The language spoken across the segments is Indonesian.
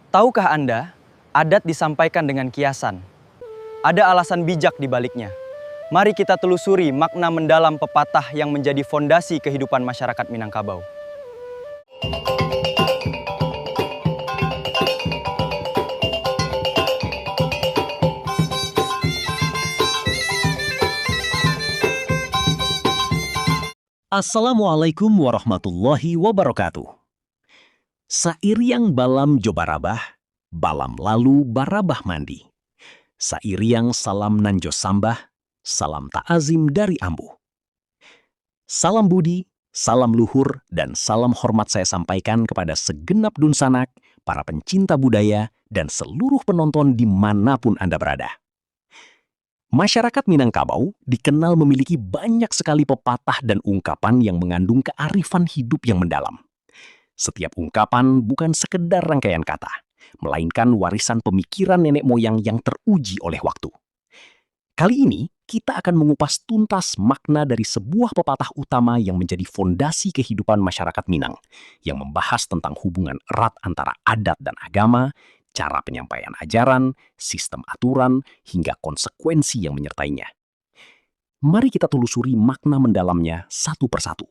Tahukah Anda, adat disampaikan dengan kiasan. Ada alasan bijak di baliknya. Mari kita telusuri makna mendalam pepatah yang menjadi fondasi kehidupan masyarakat Minangkabau. Assalamualaikum warahmatullahi wabarakatuh. Sairiang balam jobarabah, balam lalu barabah mandi. Sairiang salam nanjo sambah, salam ta'azim dari ambu. Salam budi, salam luhur, dan salam hormat saya sampaikan kepada segenap dunsanak, para pencinta budaya, dan seluruh penonton dimanapun Anda berada. Masyarakat Minangkabau dikenal memiliki banyak sekali pepatah dan ungkapan yang mengandung kearifan hidup yang mendalam. Setiap ungkapan bukan sekedar rangkaian kata, melainkan warisan pemikiran nenek moyang yang teruji oleh waktu. Kali ini, kita akan mengupas tuntas makna dari sebuah pepatah utama yang menjadi fondasi kehidupan masyarakat Minang, yang membahas tentang hubungan erat antara adat dan agama, cara penyampaian ajaran, sistem aturan, hingga konsekuensi yang menyertainya. Mari kita telusuri makna mendalamnya satu persatu.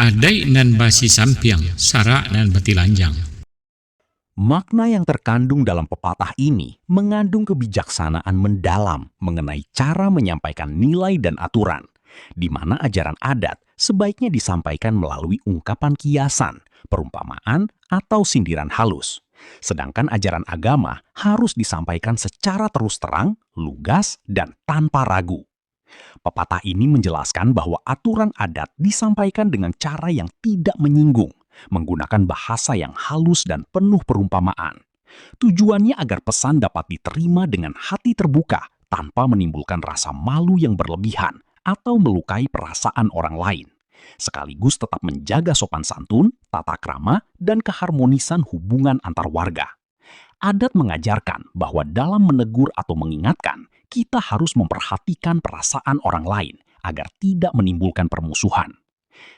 Adai nan basi sampiang, sara nan batilanjang. Makna yang terkandung dalam pepatah ini mengandung kebijaksanaan mendalam mengenai cara menyampaikan nilai dan aturan, di mana ajaran adat sebaiknya disampaikan melalui ungkapan kiasan, perumpamaan, atau sindiran halus. Sedangkan ajaran agama harus disampaikan secara terus terang, lugas, dan tanpa ragu. Pepatah ini menjelaskan bahwa aturan adat disampaikan dengan cara yang tidak menyinggung, menggunakan bahasa yang halus dan penuh perumpamaan. Tujuannya agar pesan dapat diterima dengan hati terbuka tanpa menimbulkan rasa malu yang berlebihan atau melukai perasaan orang lain, sekaligus tetap menjaga sopan santun, tata krama, dan keharmonisan hubungan antar warga. Adat mengajarkan bahwa dalam menegur atau mengingatkan, kita harus memperhatikan perasaan orang lain agar tidak menimbulkan permusuhan.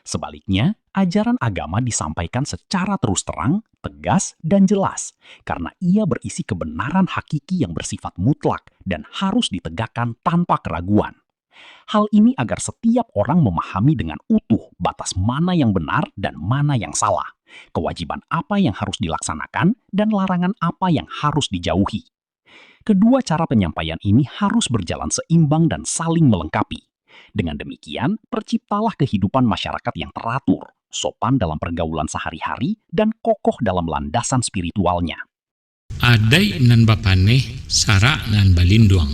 Sebaliknya, ajaran agama disampaikan secara terus terang, tegas, dan jelas, karena ia berisi kebenaran hakiki yang bersifat mutlak dan harus ditegakkan tanpa keraguan. Hal ini agar setiap orang memahami dengan utuh batas mana yang benar dan mana yang salah, kewajiban apa yang harus dilaksanakan, dan larangan apa yang harus dijauhi. Kedua cara penyampaian ini harus berjalan seimbang dan saling melengkapi. Dengan demikian, terciptalah kehidupan masyarakat yang teratur, sopan dalam pergaulan sehari-hari, dan kokoh dalam landasan spiritualnya. Adai nan bapaneh, sara nan balinduang.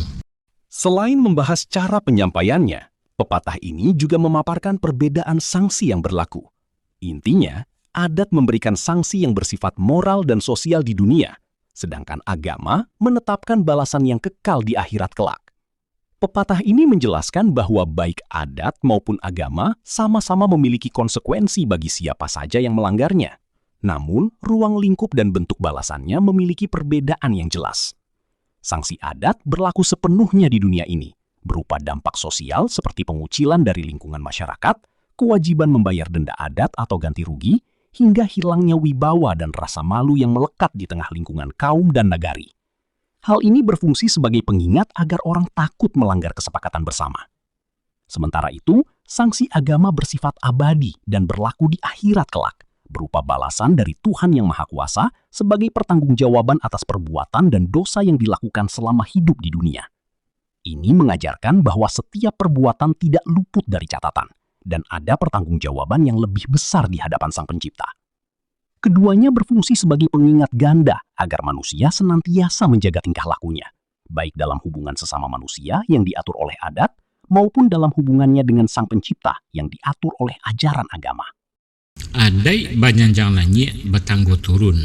Selain membahas cara penyampaiannya, pepatah ini juga memaparkan perbedaan sanksi yang berlaku. Intinya, adat memberikan sanksi yang bersifat moral dan sosial di dunia, sedangkan agama menetapkan balasan yang kekal di akhirat kelak. Pepatah ini menjelaskan bahwa baik adat maupun agama sama-sama memiliki konsekuensi bagi siapa saja yang melanggarnya. Namun, ruang lingkup dan bentuk balasannya memiliki perbedaan yang jelas. Sanksi adat berlaku sepenuhnya di dunia ini, berupa dampak sosial seperti pengucilan dari lingkungan masyarakat, kewajiban membayar denda adat atau ganti rugi, hingga hilangnya wibawa dan rasa malu yang melekat di tengah lingkungan kaum dan nagari. Hal ini berfungsi sebagai pengingat agar orang takut melanggar kesepakatan bersama. Sementara itu, sanksi agama bersifat abadi dan berlaku di akhirat kelak, berupa balasan dari Tuhan Yang Maha Kuasa sebagai pertanggungjawaban atas perbuatan dan dosa yang dilakukan selama hidup di dunia. Ini mengajarkan bahwa setiap perbuatan tidak luput dari catatan, dan ada pertanggungjawaban yang lebih besar di hadapan Sang Pencipta. Keduanya berfungsi sebagai pengingat ganda agar manusia senantiasa menjaga tingkah lakunya, baik dalam hubungan sesama manusia yang diatur oleh adat, maupun dalam hubungannya dengan Sang Pencipta yang diatur oleh ajaran agama. Adai banyanjang nanya betanggo turun.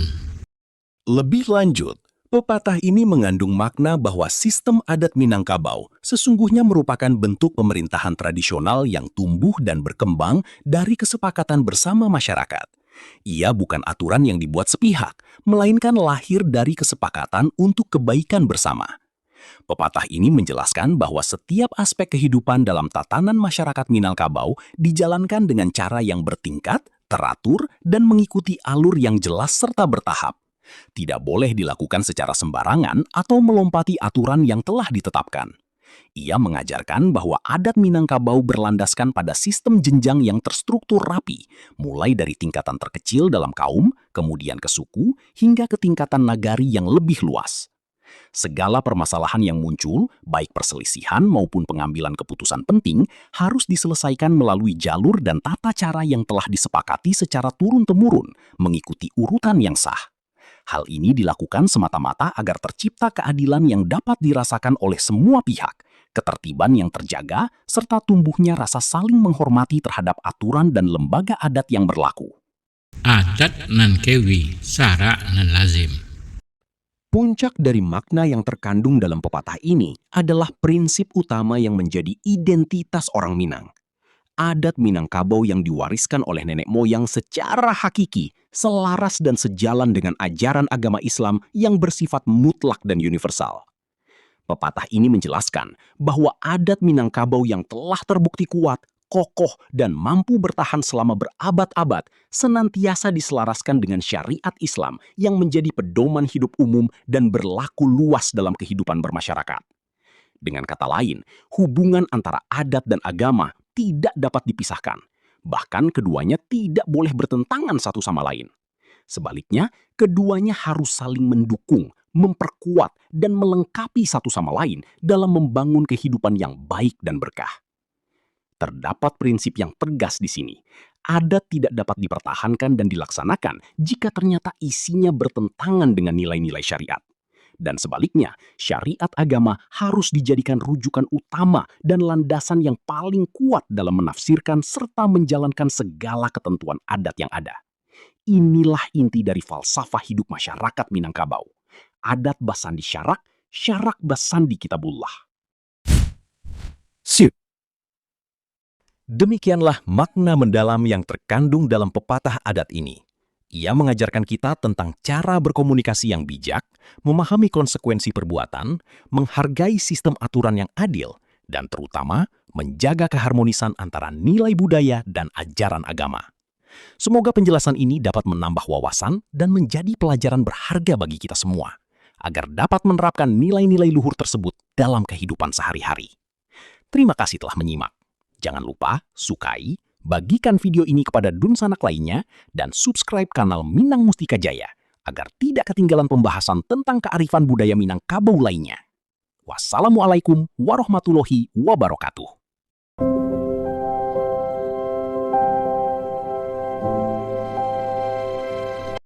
Lebih lanjut, pepatah ini mengandung makna bahwa sistem adat Minangkabau sesungguhnya merupakan bentuk pemerintahan tradisional yang tumbuh dan berkembang dari kesepakatan bersama masyarakat. Ia bukan aturan yang dibuat sepihak, melainkan lahir dari kesepakatan untuk kebaikan bersama. Pepatah ini menjelaskan bahwa setiap aspek kehidupan dalam tatanan masyarakat Minangkabau dijalankan dengan cara yang bertingkat, teratur, dan mengikuti alur yang jelas serta bertahap. Tidak boleh dilakukan secara sembarangan atau melompati aturan yang telah ditetapkan. Ia mengajarkan bahwa adat Minangkabau berlandaskan pada sistem jenjang yang terstruktur rapi, mulai dari tingkatan terkecil dalam kaum, kemudian ke suku, hingga ke tingkatan nagari yang lebih luas. Segala permasalahan yang muncul, baik perselisihan maupun pengambilan keputusan penting, harus diselesaikan melalui jalur dan tata cara yang telah disepakati secara turun-temurun, mengikuti urutan yang sah. Hal ini dilakukan semata-mata agar tercipta keadilan yang dapat dirasakan oleh semua pihak, ketertiban yang terjaga, serta tumbuhnya rasa saling menghormati terhadap aturan dan lembaga adat yang berlaku. Adat nan kewi, sara nan lazim. Puncak dari makna yang terkandung dalam pepatah ini adalah prinsip utama yang menjadi identitas orang Minang. Adat Minangkabau yang diwariskan oleh nenek moyang secara hakiki, selaras dan sejalan dengan ajaran agama Islam yang bersifat mutlak dan universal. Pepatah ini menjelaskan bahwa adat Minangkabau yang telah terbukti kuat, kokoh, dan mampu bertahan selama berabad-abad senantiasa diselaraskan dengan syariat Islam yang menjadi pedoman hidup umum dan berlaku luas dalam kehidupan bermasyarakat. Dengan kata lain, hubungan antara adat dan agama tidak dapat dipisahkan. Bahkan keduanya tidak boleh bertentangan satu sama lain. Sebaliknya, keduanya harus saling mendukung, memperkuat, dan melengkapi satu sama lain dalam membangun kehidupan yang baik dan berkah. Terdapat prinsip yang tegas di sini. Adat tidak dapat dipertahankan dan dilaksanakan jika ternyata isinya bertentangan dengan nilai-nilai syariat. Dan sebaliknya, syariat agama harus dijadikan rujukan utama dan landasan yang paling kuat dalam menafsirkan serta menjalankan segala ketentuan adat yang ada. Inilah inti dari falsafah hidup masyarakat Minangkabau. Adat basandi syarak, syarak basandi kitabullah. Sip. Demikianlah makna mendalam yang terkandung dalam pepatah adat ini. Ia mengajarkan kita tentang cara berkomunikasi yang bijak, memahami konsekuensi perbuatan, menghargai sistem aturan yang adil, dan terutama menjaga keharmonisan antara nilai budaya dan ajaran agama. Semoga penjelasan ini dapat menambah wawasan dan menjadi pelajaran berharga bagi kita semua, agar dapat menerapkan nilai-nilai luhur tersebut dalam kehidupan sehari-hari. Terima kasih telah menyimak. Jangan lupa sukai, bagikan video ini kepada dunsanak lainnya, dan subscribe kanal Minang Mustika Jaya agar tidak ketinggalan pembahasan tentang kearifan budaya Minangkabau lainnya. Wassalamualaikum warahmatullahi wabarakatuh.